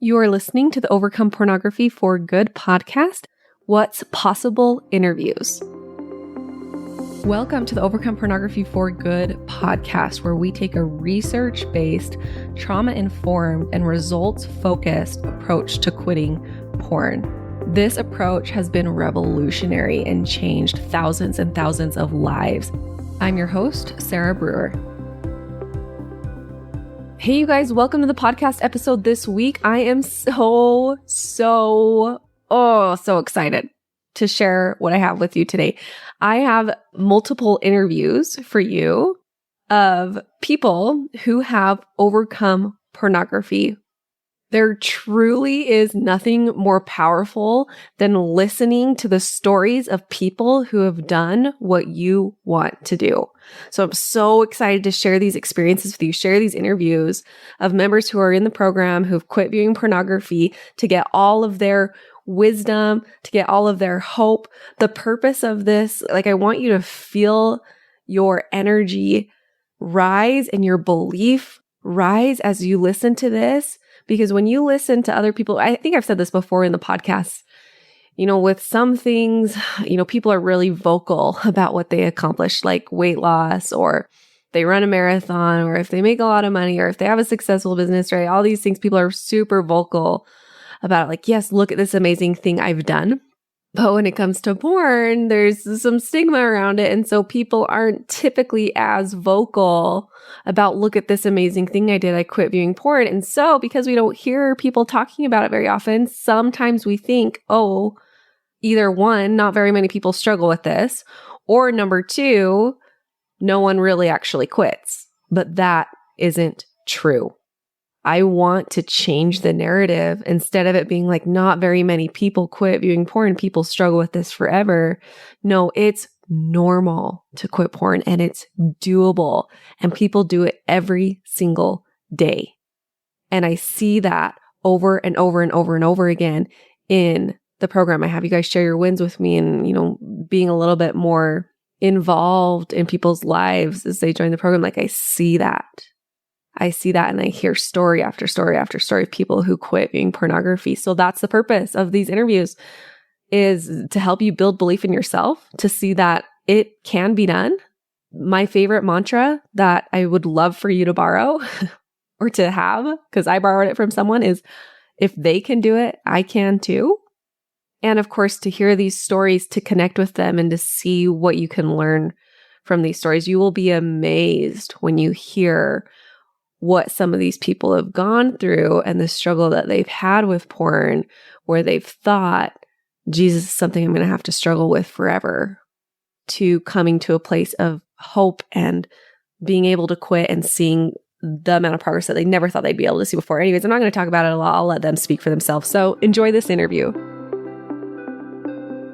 You are listening to the Overcome Pornography for Good podcast, What's Possible Interviews. Welcome to the Overcome Pornography for Good podcast, where we take a research-based, trauma-informed, and results-focused approach to quitting porn. This approach has been revolutionary and changed thousands and thousands of lives. I'm your host, Sarah Brewer. Hey, you guys, welcome to the podcast episode this week. I am so excited to share what I have with you today. I have multiple interviews for you of people who have overcome pornography. There truly is nothing more powerful than listening to the stories of people who have done what you want to do. So I'm so excited to share these experiences with you, share these interviews of members who are in the program who've quit viewing pornography to get all of their wisdom, to get all of their hope. The purpose of this, I want you to feel your energy rise and your belief rise as you listen to this. Because when you listen to other people, I think I've said this before in the podcast, with some things, people are really vocal about what they accomplish, like weight loss, or they run a marathon, or if they make a lot of money, or if they have a successful business, right? All these things, people are super vocal about it. Yes, look at this amazing thing I've done. But when it comes to porn, there's some stigma around it. And so people aren't typically as vocal about, look at this amazing thing I did. I quit viewing porn. And so because we don't hear people talking about it very often, sometimes we think, either one, not very many people struggle with this, or number two, no one really actually quits. But that isn't true. I want to change the narrative. Instead of it being like, not very many people quit viewing porn, people struggle with this forever. No, it's normal to quit porn and it's doable, and people do it every single day. And I see that over and over and over and over again in the program. I have you guys share your wins with me and, being a little bit more involved in people's lives as they join the program. I see that. And I hear story after story after story of people who quit viewing pornography. So that's the purpose of these interviews, is to help you build belief in yourself, to see that it can be done. My favorite mantra that I would love for you to borrow or to have, because I borrowed it from someone, is if they can do it, I can too. And of course, to hear these stories, to connect with them and to see what you can learn from these stories. You will be amazed when you hear what some of these people have gone through and the struggle that they've had with porn, where they've thought, Jesus is something I'm going to have to struggle with forever, to coming to a place of hope and being able to quit and seeing the amount of progress that they never thought they'd be able to see before. Anyways, I'm not going to talk about it a lot. I'll let them speak for themselves. So enjoy this interview.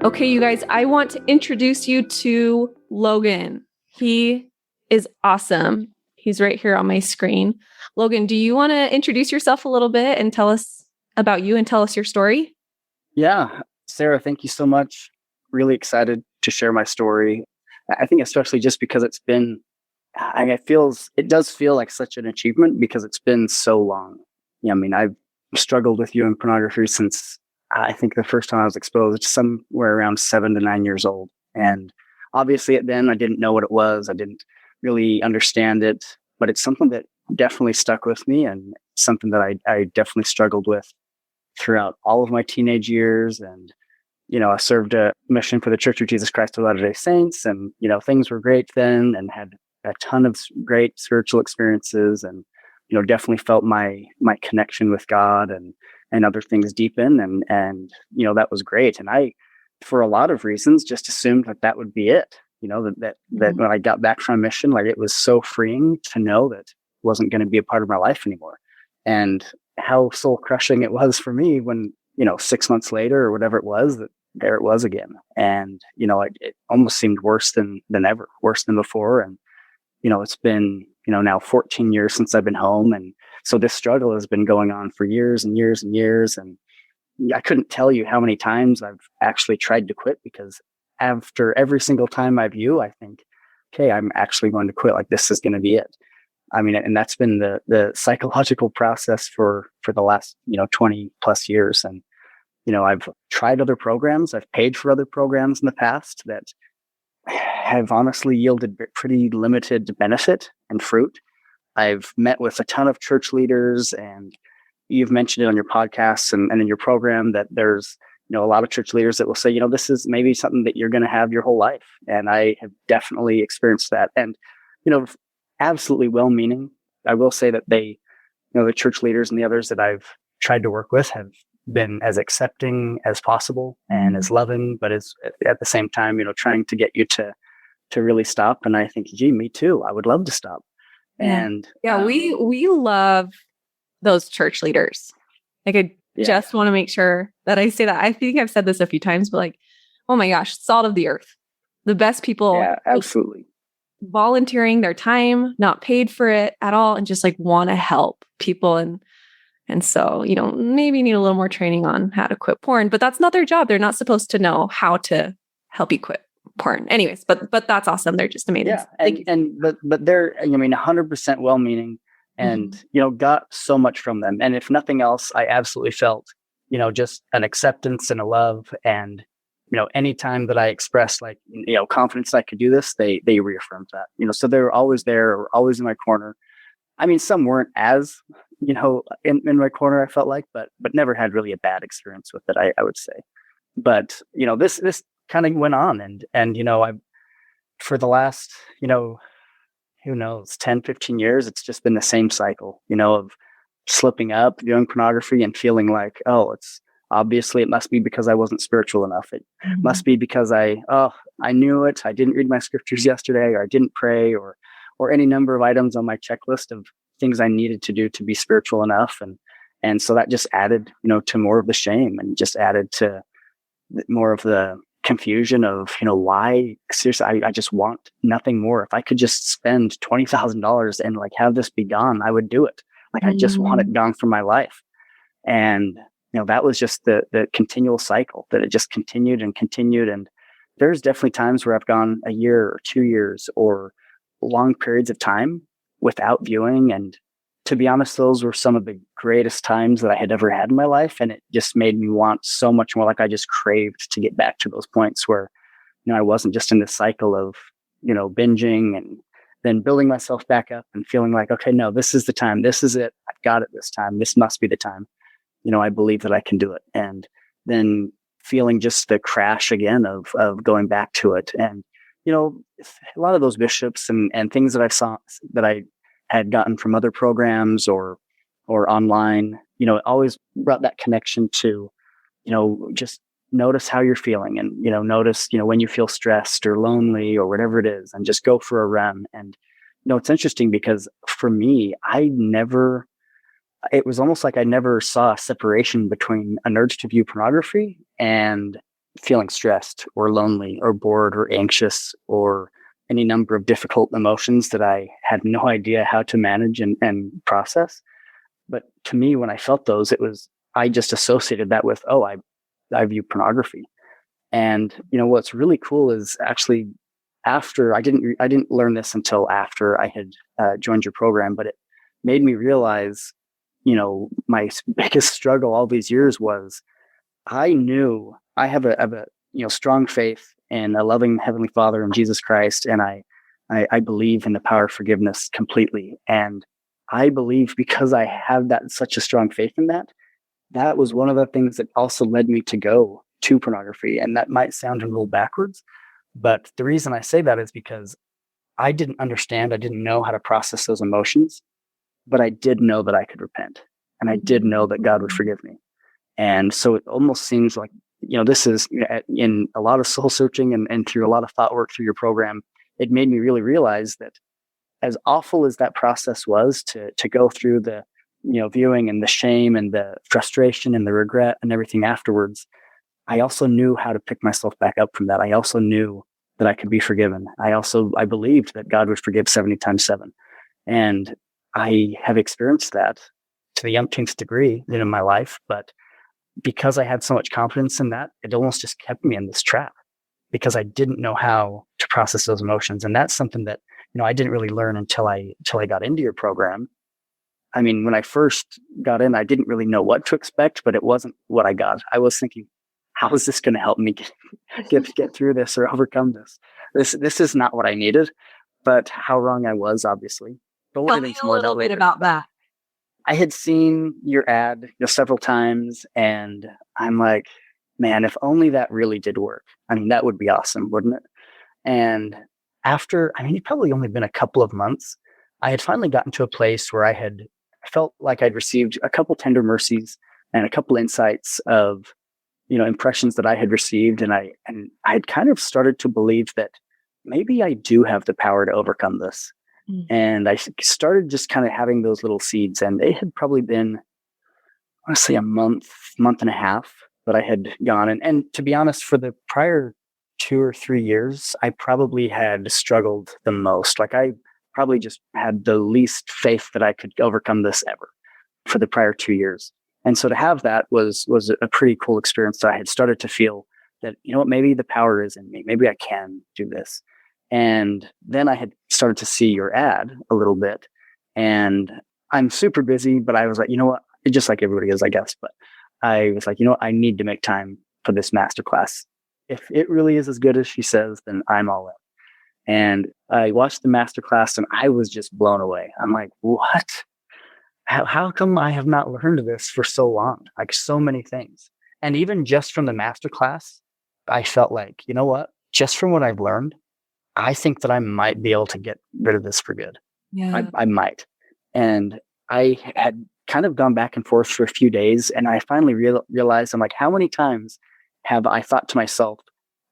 Okay, you guys, I want to introduce you to Logan. He is awesome. He's right here on my screen. Logan, do you want to introduce yourself a little bit and tell us about you and tell us your story? Yeah, Sarah, thank you so much. Really excited to share my story. I think especially just because it does feel like such an achievement because it's been so long. I've struggled with viewing pornography since I think the first time I was exposed, somewhere around 7 to 9 years old. And obviously then I didn't know what it was. I didn't really understand it, but it's something that definitely stuck with me and something that I definitely struggled with throughout all of my teenage years. And, I served a mission for the Church of Jesus Christ of Latter-day Saints, and, things were great then and had a ton of great spiritual experiences, and, definitely felt my connection with God and other things deepen. And, that was great. And I, for a lot of reasons, just assumed that would be it. That when I got back from mission, it was so freeing to know that it wasn't going to be a part of my life anymore. And how soul crushing it was for me when, 6 months later or whatever it was, that there it was again. And, it almost seemed worse than ever, worse than before. And, it's been, now 14 years since I've been home. And so this struggle has been going on for years and years and years. And I couldn't tell you how many times I've actually tried to quit, because after every single time I view, I think, okay, I'm actually going to quit. This is going to be it. I mean, and that's been the psychological process for the last, 20 plus years. And, I've tried other programs. I've paid for other programs in the past that have honestly yielded pretty limited benefit and fruit. I've met with a ton of church leaders, and you've mentioned it on your podcasts and in your program that there's, a lot of church leaders that will say, this is maybe something that you're going to have your whole life. And I have definitely experienced that. And, absolutely well-meaning. I will say that they, the church leaders and the others that I've tried to work with have been as accepting as possible and as loving, but as at the same time, trying to get you to really stop. And I think, gee, me too. I would love to stop. And we love those church leaders. Like I just want to make sure that I say that. I think I've said this a few times, but like, oh my gosh, salt of the earth, the best people. Yeah, absolutely. Volunteering their time, not paid for it at all, and just like want to help people. And so, maybe need a little more training on how to quit porn, but that's not their job. They're not supposed to know how to help you quit porn. Anyways, but that's awesome. They're just amazing. Yeah. But they're, 100% well-meaning and, got so much from them. And if nothing else, I absolutely felt, just an acceptance and a love. And, anytime that I expressed like, confidence that I could do this, they reaffirmed that, so they were always there or always in my corner. I mean, some weren't as, in my corner, I felt like, but never had really a bad experience with it, I would say. But, this kind of went on and, I've, for the last, who knows, 10, 15 years, it's just been the same cycle, of slipping up, viewing pornography and feeling like, oh, it must be because I wasn't spiritual enough. It must be because I knew it. I didn't read my scriptures yesterday, or I didn't pray, or any number of items on my checklist of things I needed to do to be spiritual enough. And so that just added, to more of the shame and just added to more of the confusion of, why seriously, I just want nothing more. If I could just spend $20,000 and like have this be gone, I would do it. Like, I just want it gone from my life. And, that was just the continual cycle that it just continued and continued. And there's definitely times where I've gone a year or 2 years or long periods of time without viewing. And to be honest, those were some of the greatest times that I had ever had in my life. And it just made me want so much more. Like I just craved to get back to those points where, I wasn't just in this cycle of, binging and then building myself back up and feeling like, okay, no, this is the time. This is it. I've got it this time. This must be the time. I believe that I can do it. And then feeling just the crash again of going back to it. And, a lot of those bishops and things that I had gotten from other programs or online, it always brought that connection to, just notice how you're feeling and, notice, when you feel stressed or lonely or whatever it is, and just go for a run. And, it's interesting because for me, it was almost like I never saw a separation between an urge to view pornography and feeling stressed or lonely or bored or anxious or any number of difficult emotions that I had no idea how to manage and process. But to me, when I felt those, I just associated that with, I view pornography. And, what's really cool is actually after I didn't learn this until after I had joined your program, but it made me realize, my biggest struggle all these years was I knew I have a strong faith in a loving Heavenly Father and Jesus Christ. And I believe in the power of forgiveness completely. And I believe because I have such a strong faith in that was one of the things that also led me to go to pornography. And that might sound a little backwards, but the reason I say that is because I didn't understand. I didn't know how to process those emotions, but I did know that I could repent and I did know that God would forgive me. And so it almost seems like, this is in a lot of soul searching and through a lot of thought work through your program, it made me really realize that as awful as that process was to go through the, viewing and the shame and the frustration and the regret and everything afterwards, I also knew how to pick myself back up from that. I also knew that I could be forgiven. I believed that God would forgive 70 times 7. And I have experienced that to the umpteenth degree in my life. But because I had so much confidence in that, it almost just kept me in this trap because I didn't know how to process those emotions. And that's something that, I didn't really learn until I got into your program. I mean, when I first got in, I didn't really know what to expect, but it wasn't what I got. I was thinking, how is this going to help me get through this or overcome this? This is not what I needed, but how wrong I was, obviously. But we'll Tell get me into a more of that little bit later. about that. I had seen your ad several times, and I'm like, man, if only that really did work. I mean, that would be awesome, wouldn't it? And after, I mean, it probably only been a couple of months, I had finally gotten to a place where I felt like I'd received a couple tender mercies and a couple insights of, impressions that I had received. And I had kind of started to believe that maybe I do have the power to overcome this. Mm. And I started just kind of having those little seeds, and they had probably been, honestly, a month and a half that I had gone. And to be honest, for the prior 2 or 3 years, I probably had struggled the most. Like, I probably just had the least faith that I could overcome this ever for the prior 2 years. And so to have that was a pretty cool experience. So I had started to feel that, maybe the power is in me. Maybe I can do this. And then I had started to see your ad a little bit, and I'm super busy, but I was like, you know what? Just like everybody is, I guess. But I was like, I need to make time for this masterclass. If it really is as good as she says, then I'm all in. And I watched the masterclass, and I was just blown away. I'm like, what? How come I have not learned this for so long? Like, so many things. And even just from the masterclass, I felt like, you know what? Just from what I've learned, I think that I might be able to get rid of this for good. Yeah. I might. And I had kind of gone back and forth for a few days, and I finally realized, I'm like, how many times have I thought to myself,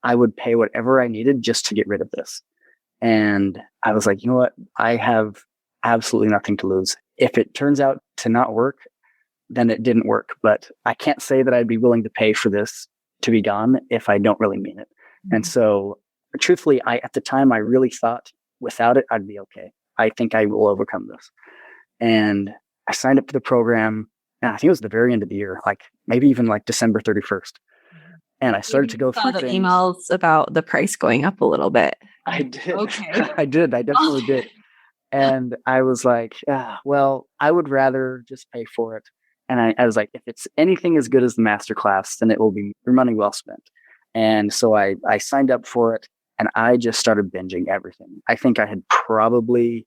I would pay whatever I needed just to get rid of this? And I was like, you know what? I have absolutely nothing to lose. If it turns out to not work, then it didn't work. But I can't say that I'd be willing to pay for this to be gone if I don't really mean it. Mm-hmm. And so, truthfully, at the time, I really thought without it, I'd be okay. I think I will overcome this. And I signed up for the program, and I think it was the very end of the year, like maybe even like December 31st. And I started to go through the things. Emails about the price going up a little bit. I did. Okay. I did. I definitely did. And I was like, well, I would rather just pay for it. And I was like, if it's anything as good as the masterclass, then it will be money well spent. And so I signed up for it, and I just started binging everything. I think I had probably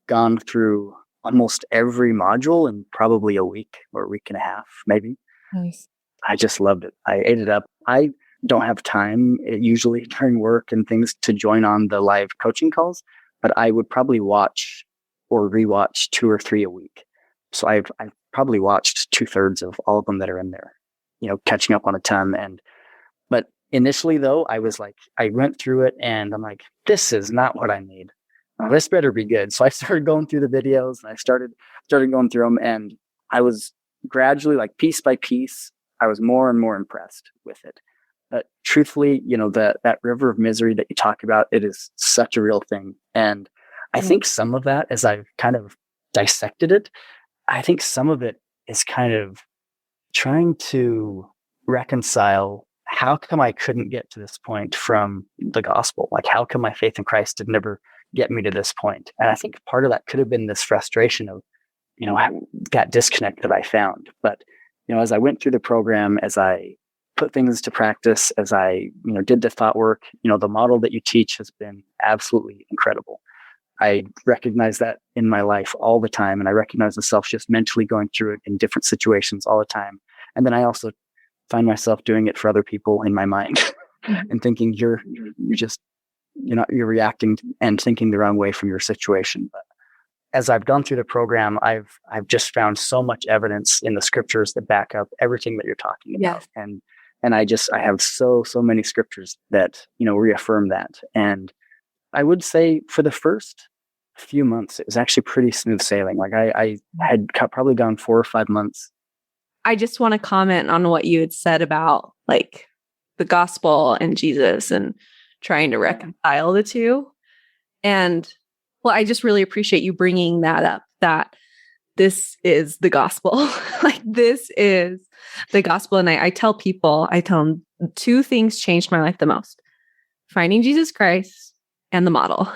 gone through almost every module in probably a week or a week and a half, maybe. Nice. I just loved it. I ate it up. I don't have time usually during work and things to join on the live coaching calls, but I would probably watch or rewatch 2 or 3 a week. So I've probably watched 2/3 of all of them that are in there, catching up on a ton. But initially though, I was like, I went through it and I'm like, this is not what I need. This better be good. So I started going through the videos, and I started going through them, and I was gradually, like, piece by piece, I was more and more impressed with it. But truthfully, that river of misery that you talk about, it is such a real thing. And I think some of that, as I've kind of dissected it, I think some of it is kind of trying to reconcile, how come I couldn't get to this point from the gospel? Like, how come my faith in Christ did never get me to this point? And I think part of that could have been this frustration of, that disconnect that I found. But, as I went through the program, as I put things to practice, as I, did the thought work, the model that you teach has been absolutely incredible. I recognize that in my life all the time. And I recognize myself just mentally going through it in different situations all the time. And then I also find myself doing it for other people in my mind and thinking you're reacting and thinking the wrong way from your situation. But as I've gone through the program, I've just found so much evidence in the scriptures that back up everything that you're talking about. And I have so many scriptures that, reaffirm that. And I would say for the first few months, it was actually pretty smooth sailing. Like, I had probably gone 4 or 5 months. I just want to comment on what you had said about, like, the gospel and Jesus and trying to reconcile the two. And well, I just really appreciate you bringing that up, that this is the gospel. Like, this is the gospel. And I tell them 2 things changed my life the most: finding Jesus Christ and the model.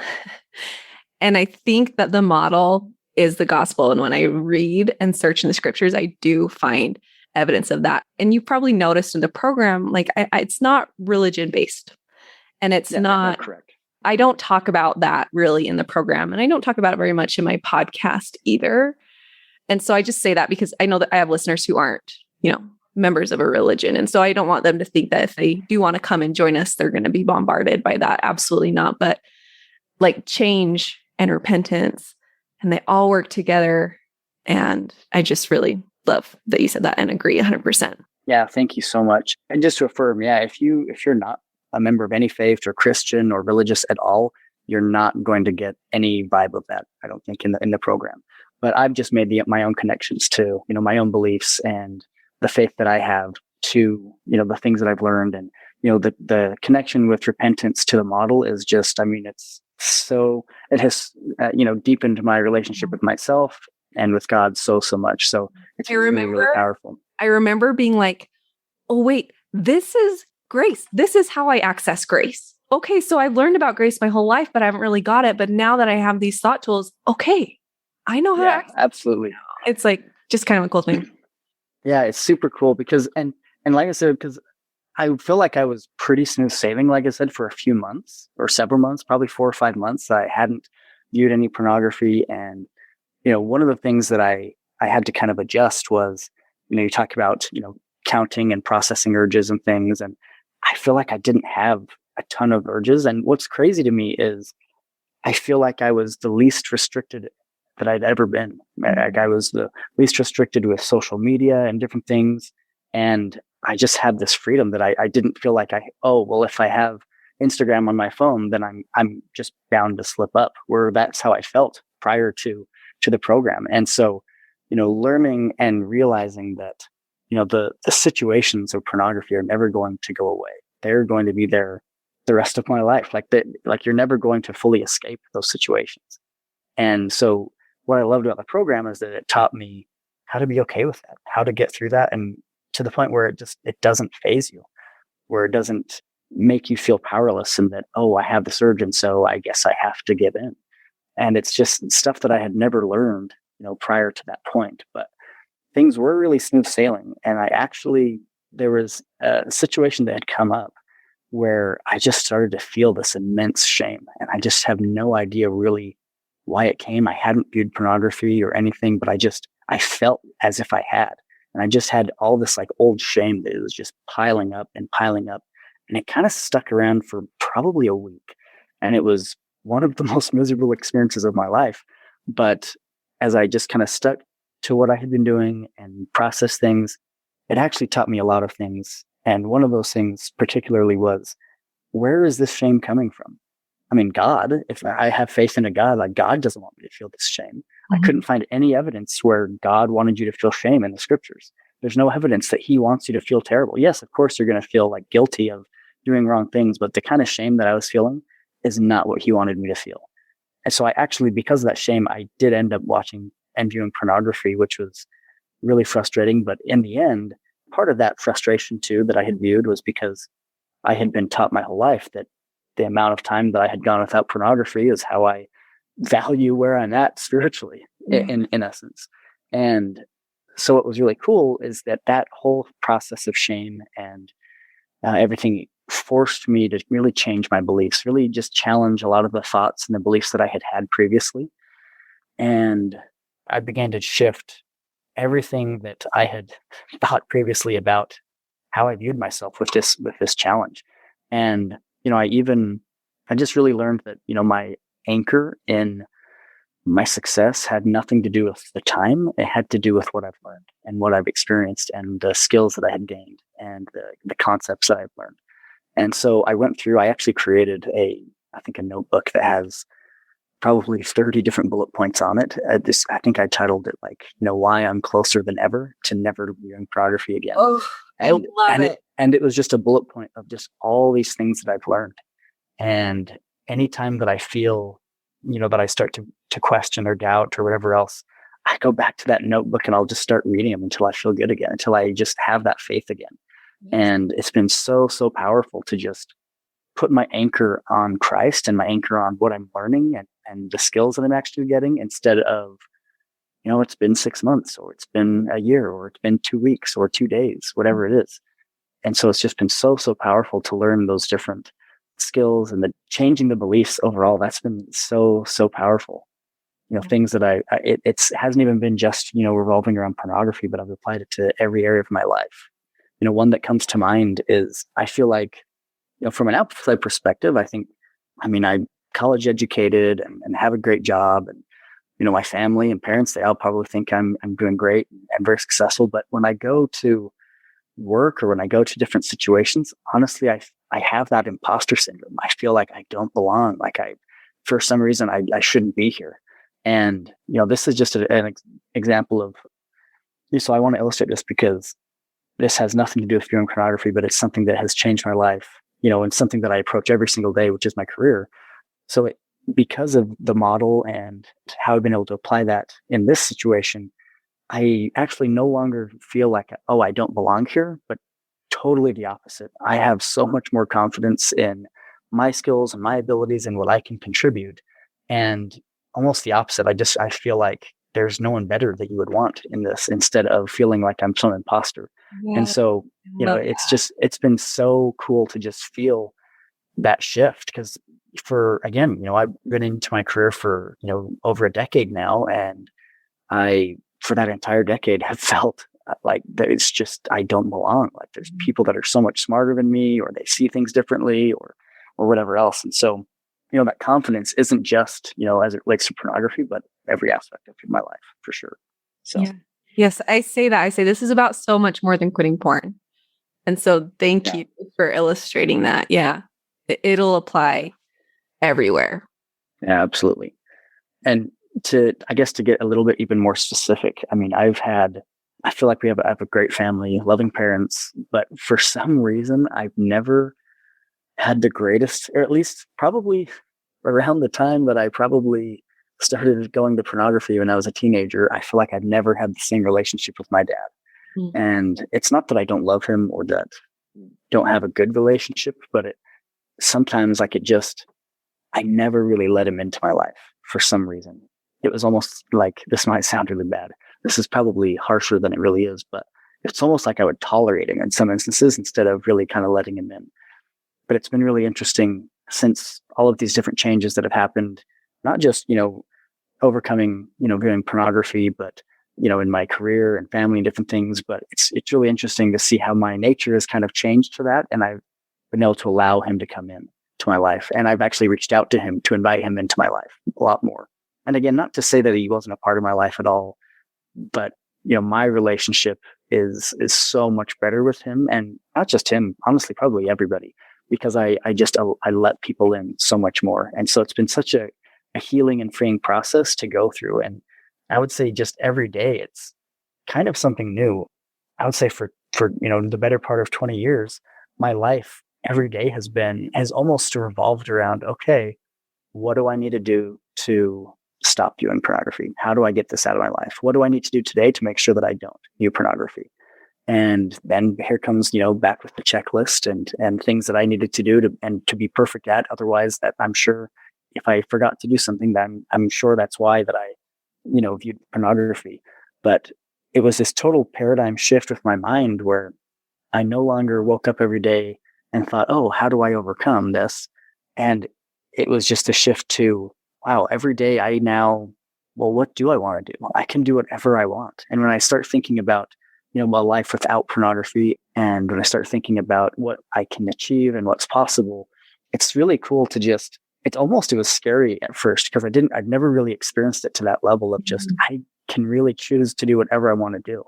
And I think that the model is the gospel. And when I read and search in the scriptures, I do find evidence of that. And you probably noticed in the program, like it's not religion based, and it's not correct. I don't talk about that really in the program, and I don't talk about it very much in my podcast either. And so I just say that because I know that I have listeners who aren't, members of a religion. And so I don't want them to think that if they do want to come and join us, they're going to be bombarded by that. Absolutely not. But like change and repentance, and they all work together. And I just really love that you said that and agree 100%. Yeah, thank you so much. And just to affirm, if you're not a member of any faith or Christian or religious at all, you're not going to get any vibe of that, I don't think, in the program. But I've just made my own connections to, my own beliefs and the faith that I have to, the things that I've learned. And, the connection with repentance to the model is just, it's so, it has, deepened my relationship with myself and with God so much. So it's really powerful. I remember being like, oh, wait, this is grace. This is how I access grace. Okay, so I've learned about grace my whole life, but I haven't really got it. But now that I have these thought tools, okay, I know how to access. Absolutely. It's like just kind of a cool thing. Yeah, it's super cool because, and like I said, because I feel like I was pretty smooth sailing, like I said, for a few months or several months, probably 4 or 5 months. I hadn't viewed any pornography. And, one of the things that I had to kind of adjust was, you talk about, counting and processing urges and things. And I feel like I didn't have a ton of urges. And what's crazy to me is I feel like I was the least restricted that I'd ever been. Like I was the least restricted with social media and different things. And I just had this freedom that I didn't feel like if I have Instagram on my phone, then I'm just bound to slip up, where that's how I felt prior to the program. And so, learning and realizing that, the situations of pornography are never going to go away. They're going to be there the rest of my life. Like you're never going to fully escape those situations. And so what I loved about the program is that it taught me how to be okay with that, how to get through that. And to the point where it doesn't phase you, where it doesn't make you feel powerless and that, I have this urge, and so I guess I have to give in. And it's just stuff that I had never learned, prior to that point. But things were really smooth sailing. And there was a situation that had come up where I just started to feel this immense shame. And I just have no idea really why it came. I hadn't viewed pornography or anything, but I felt as if I had. And I just had all this like old shame that it was just piling up and piling up. And it kind of stuck around for probably a week. And it was one of the most miserable experiences of my life. But as I just kind of stuck to what I had been doing and processed things, it actually taught me a lot of things. And one of those things particularly was, where is this shame coming from? I mean, God, if I have faith in a God, like God doesn't want me to feel this shame. Mm-hmm. I couldn't find any evidence where God wanted you to feel shame in the scriptures. There's no evidence that he wants you to feel terrible. Yes, of course, you're going to feel like guilty of doing wrong things, but the kind of shame that I was feeling is not what he wanted me to feel. And so I actually, because of that shame, I did end up watching and viewing pornography, which was really frustrating. But in the end, part of that frustration too that I had viewed was because I had been taught my whole life that the amount of time that I had gone without pornography is how I value where I'm at spiritually, in essence. And so what was really cool is that whole process of shame and everything forced me to really change my beliefs, really just challenge a lot of the thoughts and the beliefs that I had previously. And I began to shift everything that I had thought previously about how I viewed myself with this challenge. And, I just really learned that, my anchor in my success had nothing to do with the time. It had to do with what I've learned and what I've experienced and the skills that I had gained and the concepts that I've learned. And so I actually created a notebook that has probably 30 different bullet points on it. I think I titled it why I'm closer than ever to never viewing pornography again. Oh, I love it. And it was just a bullet point of just all these things that I've learned. And anytime that I feel, that I start to question or doubt or whatever else, I go back to that notebook and I'll just start reading them until I feel good again, until I just have that faith again. Yes. And it's been so powerful to just put my anchor on Christ and my anchor on what I'm learning and and the skills that I'm actually getting instead of, it's been 6 months or it's been a year or it's been 2 weeks or 2 days, whatever it is. And so it's just been so, so powerful to learn those different skills and the changing the beliefs overall. That's been so, so powerful. Things that it hasn't even been just, revolving around pornography, but I've applied it to every area of my life. One that comes to mind is I feel like, from an outside perspective, I'm college educated and have a great job. And, my family and parents, they all probably think I'm doing great and very successful. But when I go to work or when I go to different situations, honestly, I have that imposter syndrome. I feel like I don't belong. Like for some reason, I shouldn't be here. And, this is just an example of, so I want to illustrate this because this has nothing to do with viewing pornography, but it's something that has changed my life, and something that I approach every single day, which is my career. So because of the model and how I've been able to apply that in this situation, I actually no longer feel like, oh, I don't belong here, but totally the opposite. I have so much more confidence in my skills and my abilities and what I can contribute. And almost the opposite. I feel like there's no one better that you would want in this instead of feeling like I'm some imposter. And Yeah. so, it's been so cool to just feel that shift because I've been into my career for, over a decade now. And for that entire decade, have felt like that it's just, I don't belong. Like there's people that are so much smarter than me, or they see things differently or whatever else. And so, that confidence isn't just, as it relates to pornography, but every aspect of my life for sure. So, Yeah. Yes, I say that. I say this is about so much more than quitting porn. And so thank you for illustrating that. Yeah. It'll apply everywhere. yeah, absolutely. And to get a little bit even more specific, I feel like I have a great family, loving parents, but for some reason, I've never had the greatest, or at least probably around the time that I probably started going to pornography when I was a teenager, I feel like I've never had the same relationship with my dad. Mm. And it's not that I don't love him or that don't have a good relationship, but sometimes I never really let him into my life for some reason. It was almost like, this might sound really bad. This is probably harsher than it really is, but it's almost like I would tolerate him in some instances instead of really kind of letting him in. But it's been really interesting since all of these different changes that have happened, not just, overcoming, viewing pornography, but, in my career and family and different things. But it's really interesting to see how my nature has kind of changed to that. And I've been able to allow him to come in to my life. And I've actually reached out to him to invite him into my life a lot more. And again, not to say that he wasn't a part of my life at all, but, my relationship is so much better with him, and not just him, honestly, probably everybody, because I let people in so much more. And so it's been such a healing and freeing process to go through. And I would say just every day, it's kind of something new. I would say for, the better part of 20 years, my life every day has almost revolved around, okay, what do I need to do to stop viewing pornography? How do I get this out of my life? What do I need to do today to make sure that I don't view pornography? And then here comes, back with the checklist and things that I needed to do to be perfect at. Otherwise, that I'm sure if I forgot to do something, then I'm sure that's why that I, viewed pornography. But it was this total paradigm shift with my mind where I no longer woke up every day and thought, oh, how do I overcome this? And it was just a shift to, wow, every day what do I want to do? I can do whatever I want. And when I start thinking about, my life without pornography, and when I start thinking about what I can achieve and what's possible, it's really cool to it was scary at first because I'd never really experienced it to that level of just, I can really choose to do whatever I want to do.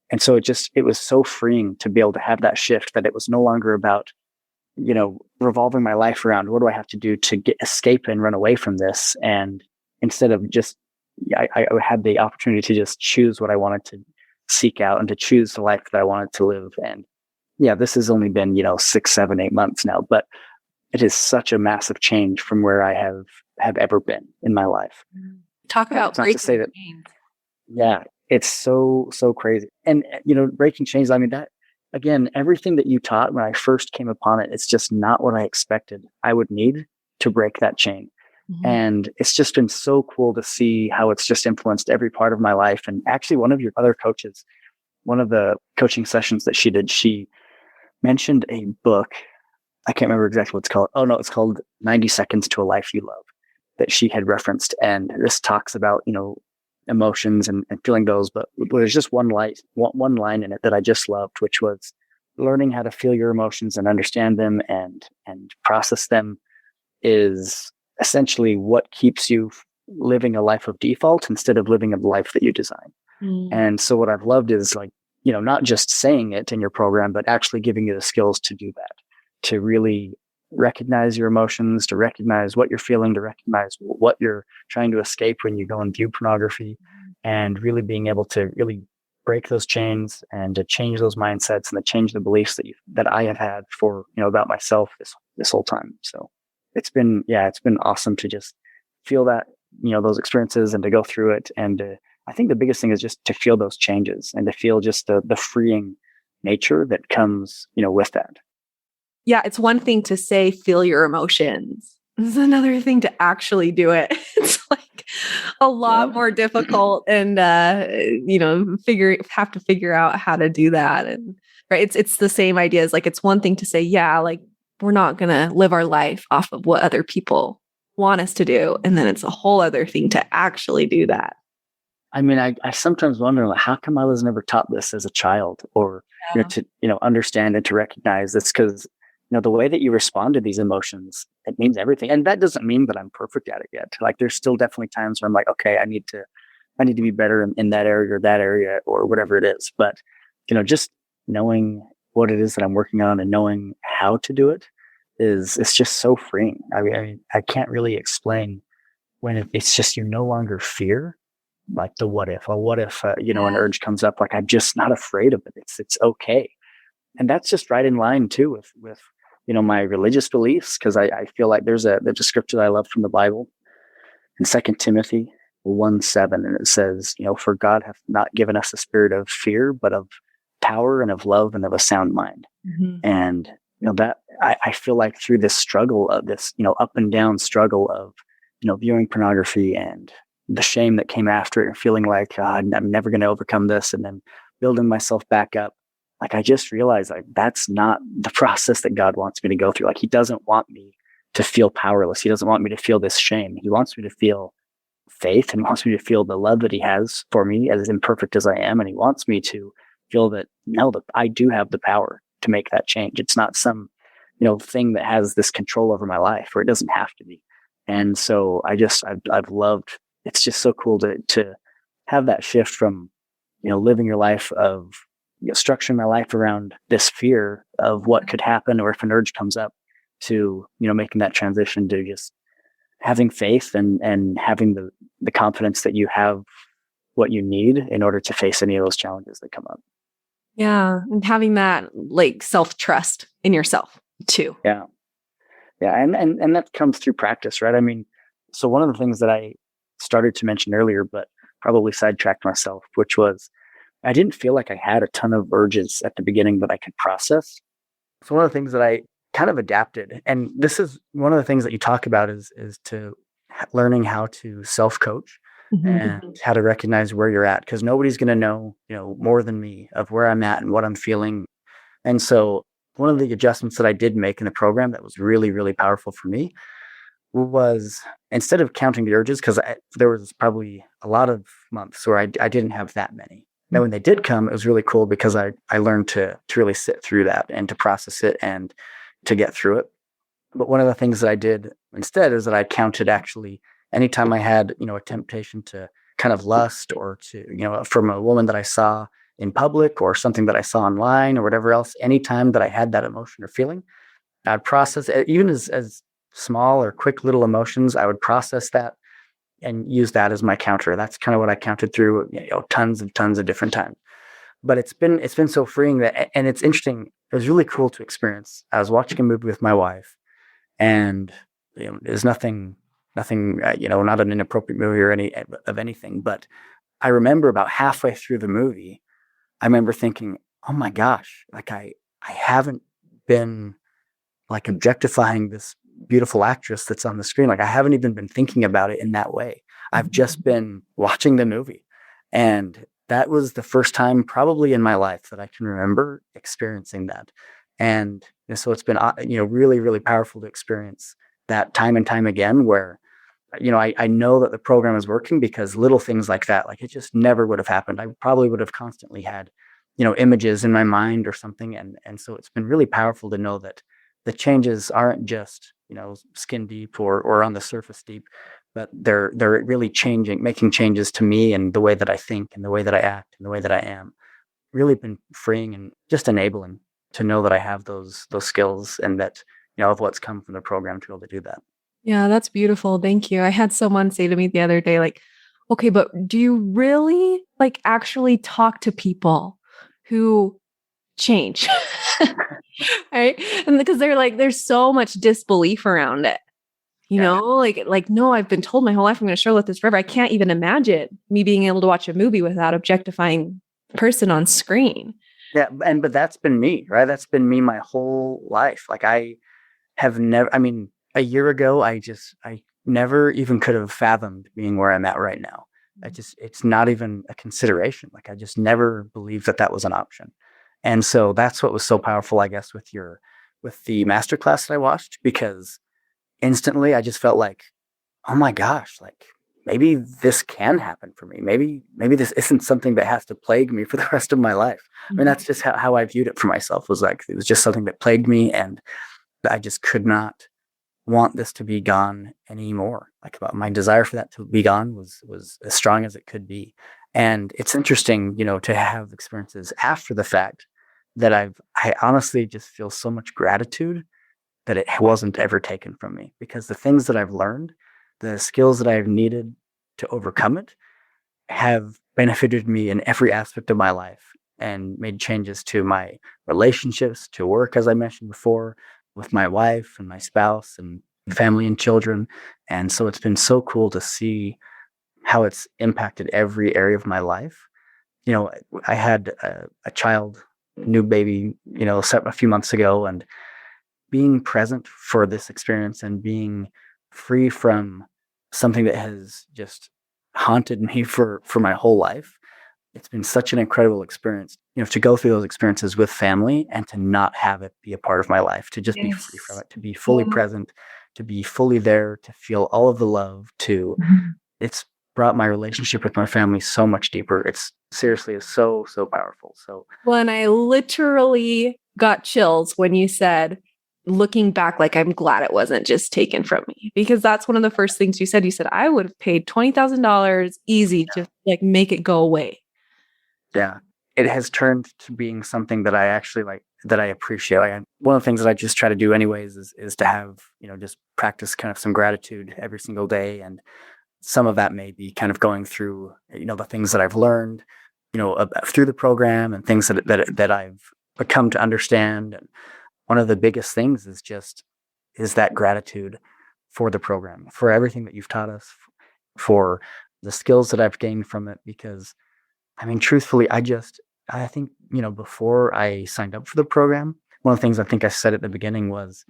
And so it was so freeing to be able to have that shift, that it was no longer about, revolving my life around what do I have to do to escape and run away from this. And instead of I had the opportunity to just choose what I wanted to seek out and to choose the life that I wanted to live. And yeah, this has only been, 6, 7, 8 months now, but it is such a massive change from where I have ever been in my life. Talk about not to say that, yeah, it's so crazy. And, breaking chains, that, again, everything that you taught when I first came upon it, it's just not what I expected I would need to break that chain. Mhm. And it's just been so cool to see how it's just influenced every part of my life. And actually, one of your other coaches, one of the coaching sessions that she did, she mentioned a book. I can't remember exactly what it's called. Oh no, it's called 90 Seconds to a Life You Love, that she had referenced. And this talks about, emotions and feeling those, but there's just one line in it that I just loved, which was learning how to feel your emotions and understand them and process them is essentially what keeps you living a life of default instead of living a life that you design. Mm. And so what I've loved is like, not just saying it in your program, but actually giving you the skills to do that, to really recognize your emotions, to recognize what you're feeling, to recognize what you're trying to escape when you go and view pornography, and really being able to really break those chains and to change those mindsets and to change the beliefs that I have had for, about myself this whole time. So it's been awesome to just feel that, those experiences and to go through it. And I think the biggest thing is just to feel those changes and to feel just the freeing nature that comes, with that. Yeah, it's one thing to say, feel your emotions. It's another thing to actually do it. It's like a lot Yeah. more difficult and have to figure out how to do that. And right. It's the same idea as like it's one thing to say, yeah, like we're not gonna live our life off of what other people want us to do. And then it's a whole other thing to actually do that. I mean, I sometimes wonder, like, how come I was never taught this as a child, or Yeah. to understand and to recognize this, because the way that you respond to these emotions, it means everything. And that doesn't mean that I'm perfect at it yet. Like, there's still definitely times where I'm like, okay, I need to be better in that area or whatever it is. But just knowing what it is that I'm working on and knowing how to do it it's just so freeing. I mean, I can't really explain when it's just you no longer fear like the what if. Well, what if an urge comes up? Like, I'm just not afraid of it. It's okay, and that's just right in line too with my religious beliefs, because I feel like there's a scripture that I love from the Bible in 2 Timothy 1:7, and it says, for God hath not given us a spirit of fear, but of power and of love and of a sound mind. Mhm. And that I feel like through this struggle of this up and down struggle of viewing pornography and the shame that came after it, and feeling like I'm never going to overcome this, and then building myself back up, like I just realized like that's not the process that God wants me to go through. Like, He doesn't want me to feel powerless. He doesn't want me to feel this shame. He wants me to feel faith and wants me to feel the love that He has for me, as imperfect as I am. And He wants me to feel that no, that I do have the power to make that change. It's not some, thing that has this control over my life, or it doesn't have to be. And so I've loved, it's just so cool to have that shift from, living your life of, structuring my life around this fear of what could happen or if an urge comes up, to, making that transition to just having faith and having the confidence that you have what you need in order to face any of those challenges that come up. Yeah. And having that like self-trust in yourself too. Yeah. Yeah. And that comes through practice, right? I mean, so one of the things that I started to mention earlier, but probably sidetracked myself, which was I didn't feel like I had a ton of urges at the beginning that I could process. So one of the things that I kind of adapted, and this is one of the things that you talk about, is to learning how to self-coach Mhm. and how to recognize where you're at, because nobody's going to know, more than me of where I'm at and what I'm feeling. And so one of the adjustments that I did make in the program that was really, really powerful for me was, instead of counting the urges, because there was probably a lot of months where I didn't have that many. Now, when they did come, it was really cool because I learned to really sit through that and to process it and to get through it. But one of the things that I did instead is that I counted, actually, anytime I had, a temptation to kind of lust, or to, from a woman that I saw in public or something that I saw online or whatever else, anytime that I had that emotion or feeling, I'd process it, even as small or quick little emotions. I would process that and use that as my counter. That's kind of what I counted through, tons of different times. But it's been so freeing, and it's interesting. It was really cool to experience. I was watching a movie with my wife, and there's nothing, not an inappropriate movie or anything. But I remember about halfway through the movie, I remember thinking, "Oh my gosh! Like I haven't been like objectifying beautiful actress that's on the screen. Like I haven't even been thinking about it in that way. I've just been watching the movie. And that was the first time probably in my life that I can remember experiencing that. And so it's been, really, really powerful to experience that time and time again where, I know that the program is working because little things like that, like it just never would have happened. I probably would have constantly had, images in my mind or something. And so it's been really powerful to know that the changes aren't just, skin deep or on the surface deep, but they're really making changes to me and the way that I think and the way that I act and the way that I am. Really been freeing and just enabling to know that I have those skills and that, of what's come from the program to be able to do that. Yeah, that's beautiful. Thank you. I had someone say to me the other day, like, okay, but do you really like actually talk to people who change? Right? And because they're like, there's so much disbelief around it. No, I've been told my whole life I'm going to struggle with this forever. I can't even imagine me being able to watch a movie without objectifying a person on screen. Yeah, but that's been me, right? That's been me my whole life. Like I have never, a year ago, I never even could have fathomed being where I'm at right now. It's not even a consideration. Like I just never believed that was an option. And so that's what was so powerful, I guess, with the masterclass that I watched, because instantly I just felt like, oh my gosh, like maybe this can happen for me. Maybe this isn't something that has to plague me for the rest of my life. I mean, that's just how I viewed it for myself, was like, it was just something that plagued me and I just could not want this to be gone anymore. Like my desire for that to be gone was as strong as it could be. And it's interesting, to have experiences after the fact that I honestly just feel so much gratitude that it wasn't ever taken from me, because the things that I've learned, the skills that I've needed to overcome it, have benefited me in every aspect of my life and made changes to my relationships, to work, as I mentioned before, with my wife and my spouse and family and children. And so it's been so cool to see how it's impacted every area of my life. I had a child, new baby, a few months ago, and being present for this experience and being free from something that has just haunted me for my whole life. It's been such an incredible experience, to go through those experiences with family and to not have it be a part of my life, to just be free from it, to be fully present, to be fully there, to feel all of the love, it's brought my relationship with my family so much deeper. It's seriously is so, so powerful. So, well, and I literally got chills when you said, looking back, like, I'm glad it wasn't just taken from me, because that's one of the first things you said. You said, I would have paid $20,000 easy to like make it go away. Yeah, it has turned to being something that I actually like, that I appreciate. Like, one of the things that I just try to do anyways is to have, just practice kind of some gratitude every single day. And some of that may be kind of going through, the things that I've learned, through the program and things that I've come to understand. And one of the biggest things is that gratitude for the program, for everything that you've taught us, for the skills that I've gained from it. Because truthfully, I think, before I signed up for the program, one of the things I think I said at the beginning was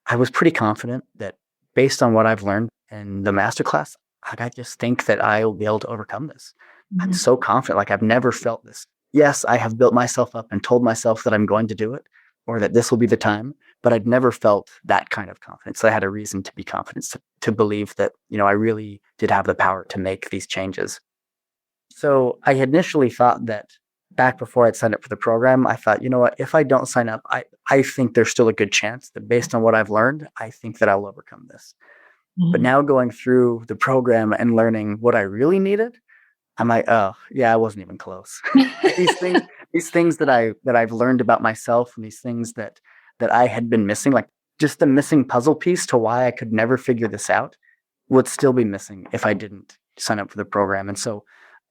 I was pretty confident that based on what I've learned in the masterclass, I just think that I will be able to overcome this. Mm-hmm. I'm so confident. Like, I've never felt this. Yes, I have built myself up and told myself that I'm going to do it, or that this will be the time, but I'd never felt that kind of confidence. I had a reason to be confident, to believe that, I really did have the power to make these changes. So I initially thought that back before I'd signed up for the program, I thought, you know what, if I don't sign up, I think there's still a good chance that based on what I've learned, I think that I'll overcome this. Mm-hmm. But now going through the program and learning what I really needed, I'm like, oh yeah, I wasn't even close. these things that I've learned about myself, and these things that I had been missing, like just the missing puzzle piece to why I could never figure this out, would still be missing if I didn't sign up for the program.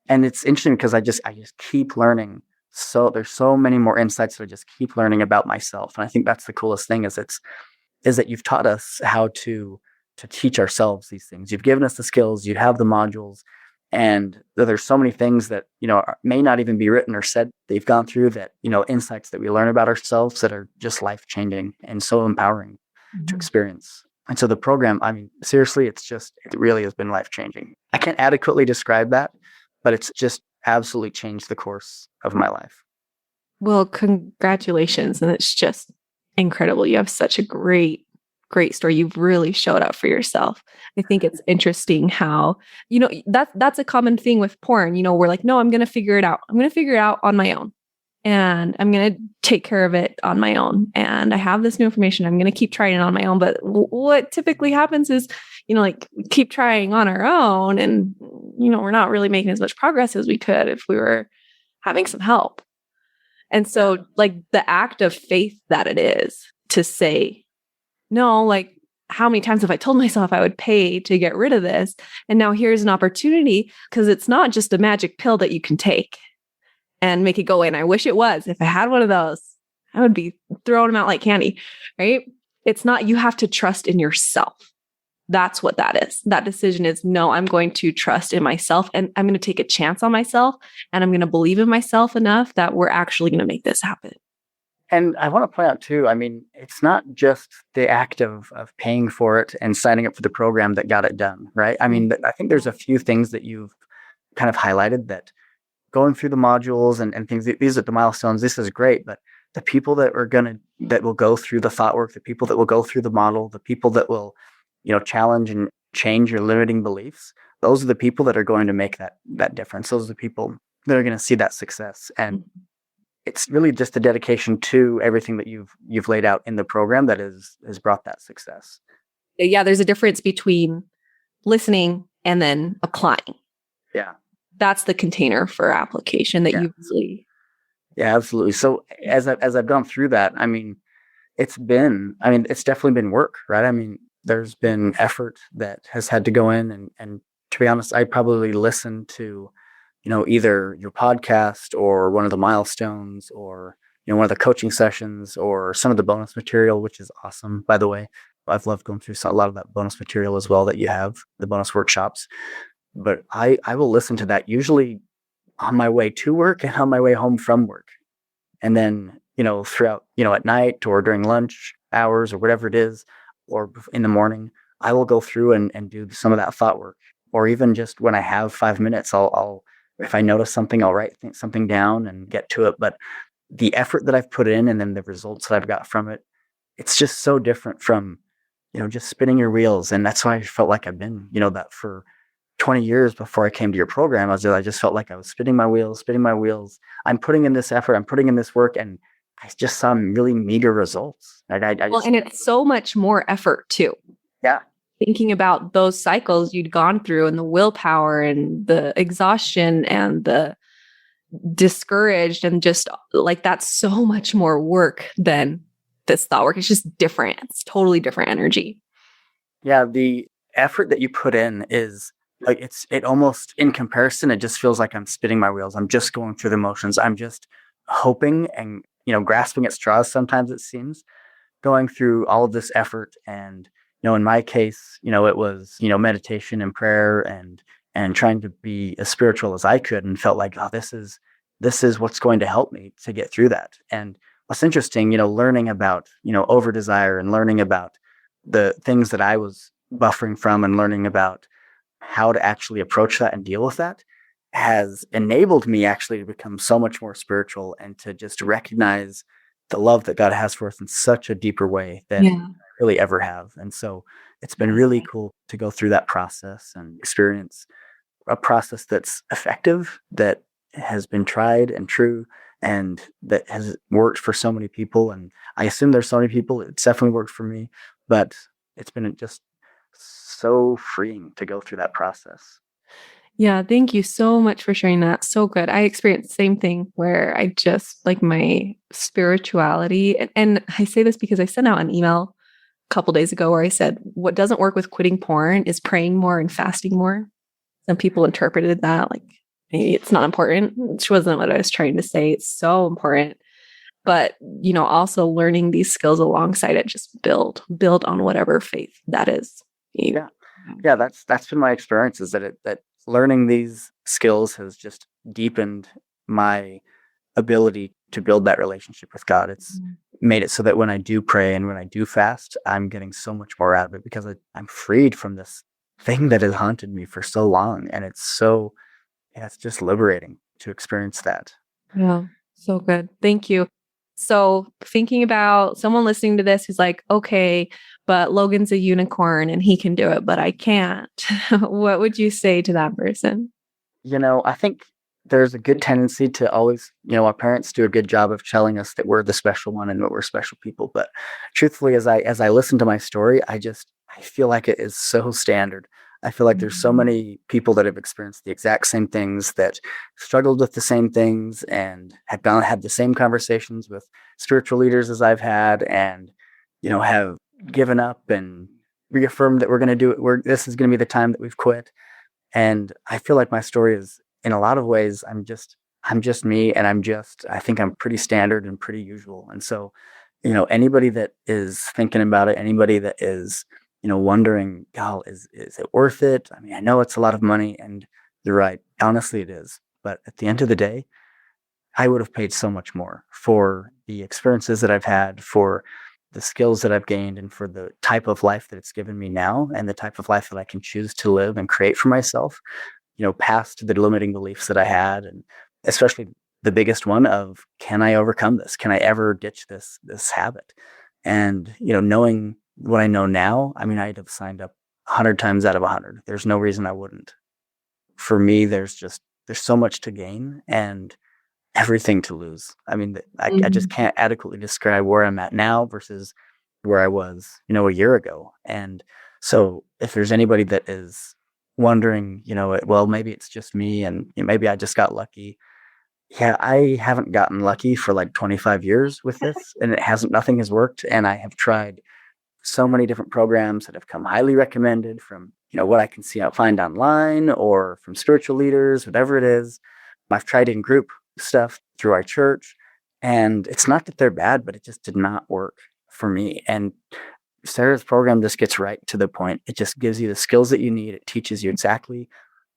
And it's interesting because I just keep learning. So there's so many more insights that I just keep learning about myself. And I think that's the coolest thing is that you've taught us how to teach ourselves these things. You've given us the skills, you have the modules, and there's so many things that, may not even be written or said that you've gone through, that, insights that we learn about ourselves that are just life-changing and so empowering to experience. And so the program, I mean, seriously, it really has been life changing. I can't adequately describe that, but it's just absolutely changed the course of my life. Well, congratulations. And it's just incredible. You have such a great story. You've really showed up for yourself. I think it's interesting how, that's a common thing with porn. We're like, no, I'm going to figure it out. I'm going to figure it out on my own. And I'm going to take care of it on my own. And I have this new information. I'm going to keep trying it on my own. But what typically happens is, like keep trying on our own. And, we're not really making as much progress as we could if we were having some help. And so like the act of faith that it is to say, no, like how many times have I told myself I would pay to get rid of this? And now here's an opportunity, because it's not just a magic pill that you can take and make it go away. And I wish it was. If I had one of those, I would be throwing them out like candy, right? It's not, you have to trust in yourself. That's what that is. That decision is, no, I'm going to trust in myself, and I'm going to take a chance on myself, and I'm going to believe in myself enough that we're actually going to make this happen. And I want to point out too, I mean, it's not just the act of paying for it and signing up for the program that got it done, right? I mean, I think there's a few things that you've kind of highlighted, that going through the modules and things, these are the milestones, this is great, but the people that will go through the thought work, the people that will go through the model, the people that will, challenge and change your limiting beliefs, those are the people that are going to make that difference. Those are the people that are going to see that success. And it's really just the dedication to everything that you've laid out in the program that has brought that success. Yeah, there's a difference between listening and then applying. Yeah. That's the container for application that you usually. Yeah, absolutely. So as I've gone through that, I mean, it's definitely been work, right? I mean, there's been effort that has had to go in, and to be honest, I probably listened to, either your podcast or one of the milestones, or, one of the coaching sessions, or some of the bonus material, which is awesome, by the way. I've loved going through a lot of that bonus material as well that you have, the bonus workshops. But I will listen to that usually on my way to work and on my way home from work. And then, throughout, at night or during lunch hours or whatever it is, or in the morning, I will go through and do some of that thought work. Or even just when I have 5 minutes, I'll if I notice something, I'll write something down and get to it. But the effort that I've put in, and then the results that I've got from it, it's just so different from, just spinning your wheels. And that's why I felt like I've been, that for 20 years before I came to your program. I just felt like I was spinning my wheels. I'm putting in this effort, I'm putting in this work, and I just saw really meager results. And it's so much more effort too. Yeah. Thinking about those cycles you'd gone through, and the willpower and the exhaustion and the discouraged, and just like, that's so much more work than this thought work. It's just different. It's totally different energy. Yeah. The effort that you put in is like, it almost, in comparison, it just feels like I'm spinning my wheels. I'm just going through the motions. I'm just hoping and, grasping at straws. Sometimes it seems, going through all of this effort. And, in my case, it was, meditation and prayer and trying to be as spiritual as I could, and felt like, oh, this is what's going to help me to get through that. And what's interesting, learning about, over desire, and learning about the things that I was buffering from, and learning about how to actually approach that and deal with that, has enabled me actually to become so much more spiritual, and to just recognize the love that God has for us in such a deeper way than I really ever have. And so it's been really cool to go through that process and experience a process that's effective, that has been tried and true, and that has worked for so many people. And I assume there's so many people, it's definitely worked for me, but it's been just so freeing to go through that process. Yeah, thank you so much for sharing that. So good. I experienced the same thing, where I just like my spirituality. And I say this because I sent out an email a couple days ago where I said, what doesn't work with quitting porn is praying more and fasting more. Some people interpreted that like maybe it's not important, which wasn't what I was trying to say. It's so important. But, also learning these skills alongside it, just build on whatever faith that is. Yeah. That's been my experience, is that learning these skills has just deepened my ability to build that relationship with God. It's made it so that when I do pray and when I do fast, I'm getting so much more out of it because I'm freed from this thing that has haunted me for so long. And it's just liberating to experience that. Yeah, so good. Thank you. So, thinking about someone listening to this who's like, okay, but Logan's a unicorn and he can do it, but I can't. What would you say to that person? I think there's a good tendency to always, our parents do a good job of telling us that we're the special one and that we're special people. But truthfully, as I listen to my story, I feel like it is so standard. I feel like there's so Mhm. many people that have experienced the exact same things, that struggled with the same things, and had the same conversations with spiritual leaders as I've had, and have given up and reaffirmed that we're going to do it. This is going to be the time that we've quit. And I feel like my story is, in a lot of ways, I'm just me, and I think I'm pretty standard and pretty usual. And so, anybody that is thinking about it, anybody that is, wondering, "God, is it worth it?" I mean, I know it's a lot of money, and you're right. Honestly, it is. But at the end of the day, I would have paid so much more for the experiences that I've had, for the skills that I've gained, and for the type of life that it's given me now, and the type of life that I can choose to live and create for myself, past the limiting beliefs that I had, and especially the biggest one of, can I overcome this? Can I ever ditch this habit? And, knowing what I know now, I mean, I'd have signed up 100 times out of 100. There's no reason I wouldn't. For me, there's so much to gain and everything to lose. I mean, I just Mhm. can't adequately describe where I'm at now versus where I was, a year ago. And so if there's anybody that is wondering, well, maybe it's just me and maybe I just got lucky. Yeah, I haven't gotten lucky for like 25 years with this, and nothing has worked. And I have tried so many different programs that have come highly recommended from, what I can find online or from spiritual leaders, whatever it is. I've tried in group stuff through our church, and it's not that they're bad, but it just did not work for me. And Sarah's program just gets right to the point. It just gives you the skills that you need. It teaches you exactly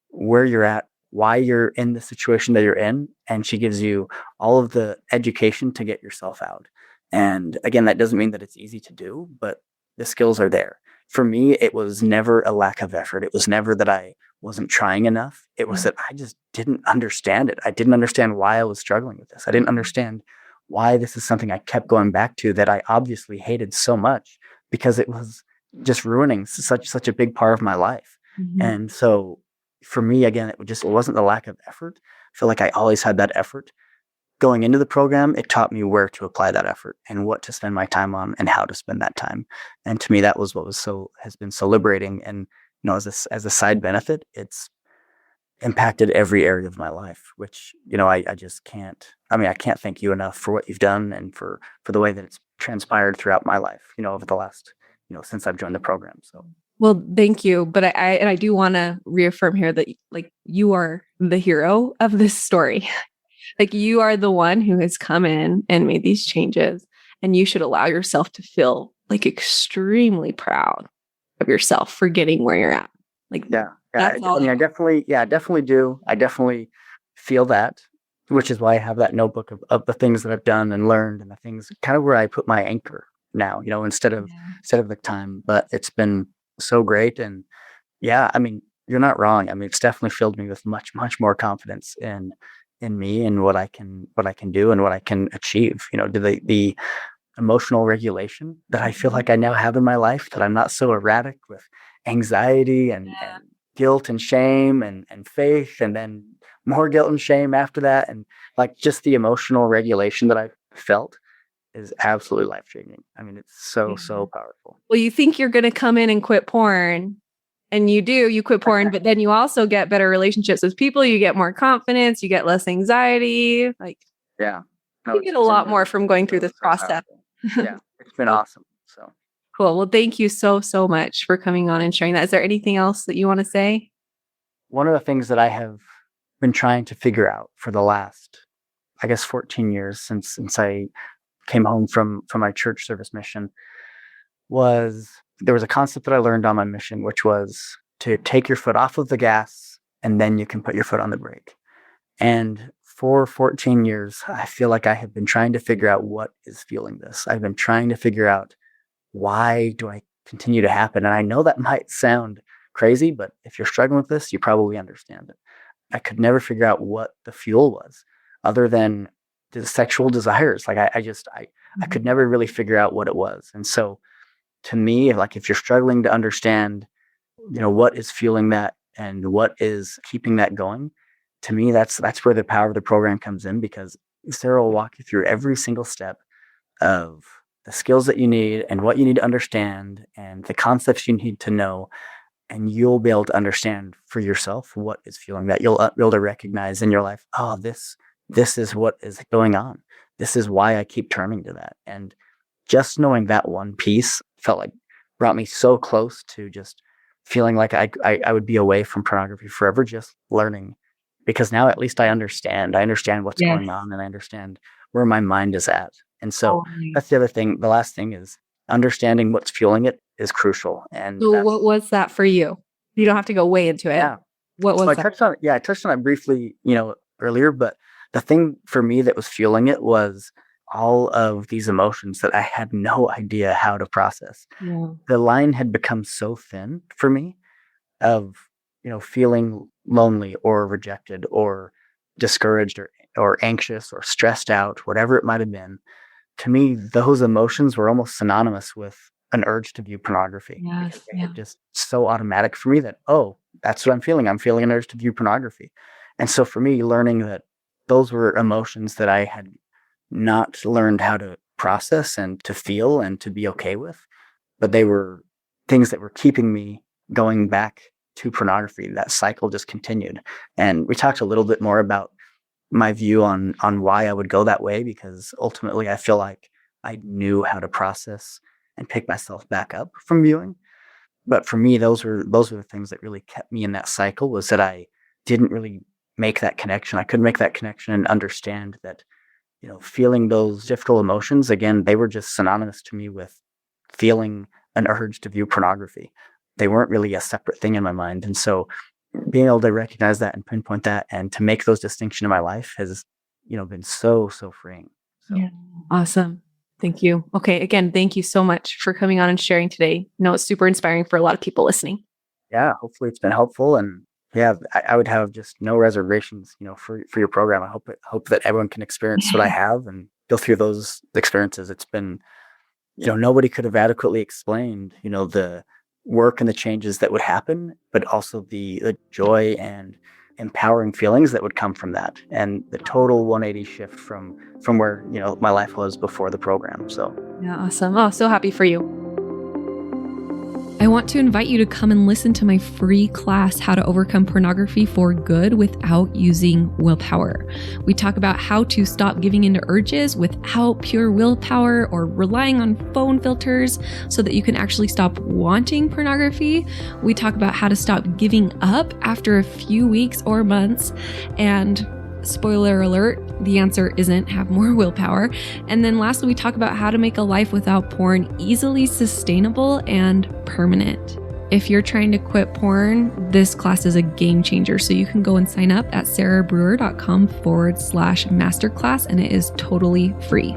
where you're at, why you're in the situation that you're in, and she gives you all of the education to get yourself out. And again, that doesn't mean that it's easy to do, but the skills are there. For me, it was never a lack of effort. It was never that I wasn't trying enough. It was that I just didn't understand it. I didn't understand why I was struggling with this. I didn't understand why this is something I kept going back to that I obviously hated so much, because it was just ruining such a big part of my life. Mhm. And so for me, again, it wasn't the lack of effort. I feel like I always had that effort. Going into the program, it taught me where to apply that effort and what to spend my time on and how to spend that time. And to me, that was what has been so liberating. And as a side benefit, it's impacted every area of my life, which I just can't. I mean, I can't thank you enough for what you've done and for the way that it's transpired throughout my life. Over the last since I've joined the program. So Well, thank you. But I do want to reaffirm here that like you are the hero of this story. Like you are the one who has come in and made these changes, and you should allow yourself to feel like extremely proud of yourself for getting where you're at. Like yeah, that's I all. mean, I definitely do. I definitely feel that, which is why I have that notebook of the things that I've done and learned, and the things kind of where I put my anchor now, Yeah. instead of the time. But it's been so great. And yeah, I mean, you're not wrong. I mean, it's definitely filled me with much, much more confidence in me and what I can do and what I can achieve. The emotional regulation that I feel Mhm. like I now have in my life, that I'm not so erratic with anxiety and guilt and shame and faith, and then more guilt and shame after that. And like, just the emotional regulation that I felt is absolutely life changing. I mean, it's so, Yeah. so powerful. Well, you think you're going to come in and quit porn, and you quit porn, but then you also get better relationships with people. You get more confidence, you get less anxiety. Like Yeah. No, you it's get a been lot more from going through this so process. powerful. Yeah. It's been So awesome. So cool. Well, thank you so, so much for coming on and sharing that. Is there anything else that you want to say? one of the things that I have been trying to figure out for the last, I guess, 14 years since I came home from my church service mission, was there was a concept that I learned on my mission, which was to take your foot off of the gas and then you can put your foot on the brake. And for 14 years, I feel like I have been trying to figure out what is fueling this. I've been trying to figure out, why do I continue to happen? And I know that might sound crazy, but if you're struggling with this, you probably understand it. I could never figure out what the fuel was other than the sexual desires. Like I could never really figure out what it was. And so to me, like if you're struggling to understand, what is fueling that and what is keeping that going, to me, that's where the power of the program comes in, because Sarah will walk you through every single step of the skills that you need and what you need to understand and the concepts you need to know. And you'll be able to understand for yourself what is fueling that. You'll be able to recognize in your life, oh, this is what is going on. This is why I keep turning to that. And just knowing that one piece felt like brought me so close to just feeling like I would be away from pornography forever, just learning, because now at least I understand what's going on, and I understand where my mind is at. And so that's the other thing. The last thing is understanding what's fueling it is crucial. And so what was that for you? You don't have to go way into it. Yeah. What was so that? I touched on it briefly, earlier, but the thing for me that was fueling it was all of these emotions that I had no idea how to process. Yeah. The line had become so thin for me of, feeling lonely or rejected or discouraged or anxious or stressed out, whatever it might have been. To me, those emotions were almost synonymous with an urge to view pornography. Yes. It was just so automatic for me that, oh, that's what I'm feeling. I'm feeling an urge to view pornography. And so for me, learning that those were emotions that I had not learned how to process and to feel and to be okay with, but they were things that were keeping me going back to pornography. That cycle just continued. And we talked a little bit more about my view on why I would go that way, because ultimately I feel like I knew how to process and pick myself back up from viewing. But for me, those were the things that really kept me in that cycle, was that I didn't really make that connection. I couldn't make that connection and understand that, feeling those difficult emotions, again, they were just synonymous to me with feeling an urge to view pornography. They weren't really a separate thing in my mind. And so being able to recognize that and pinpoint that and to make those distinctions in my life has, been so, so freeing. So. Yeah. Awesome. Thank you. Okay. Again, thank you so much for coming on and sharing today. It's super inspiring for a lot of people listening. Yeah. Hopefully it's been helpful. And yeah, I would have just no reservations, for your program. I hope that everyone can experience what I have and go through those experiences. It's been, nobody could have adequately explained, the work and the changes that would happen, but also the joy and empowering feelings that would come from that, and the total 180 shift from where my life was before the program. So yeah, awesome. Oh, so happy for you. I want to invite you to come and listen to my free class, How to Overcome Pornography for Good Without Using Willpower. We talk about how to stop giving into urges without pure willpower or relying on phone filters so that you can actually stop wanting pornography. We talk about how to stop giving up after a few weeks or months. And spoiler alert, the answer isn't have more willpower. And then lastly, we talk about how to make a life without porn easily sustainable and permanent. If you're trying to quit porn, this class is a game changer. So you can go and sign up at sarahbrewer.com/masterclass, and it is totally free.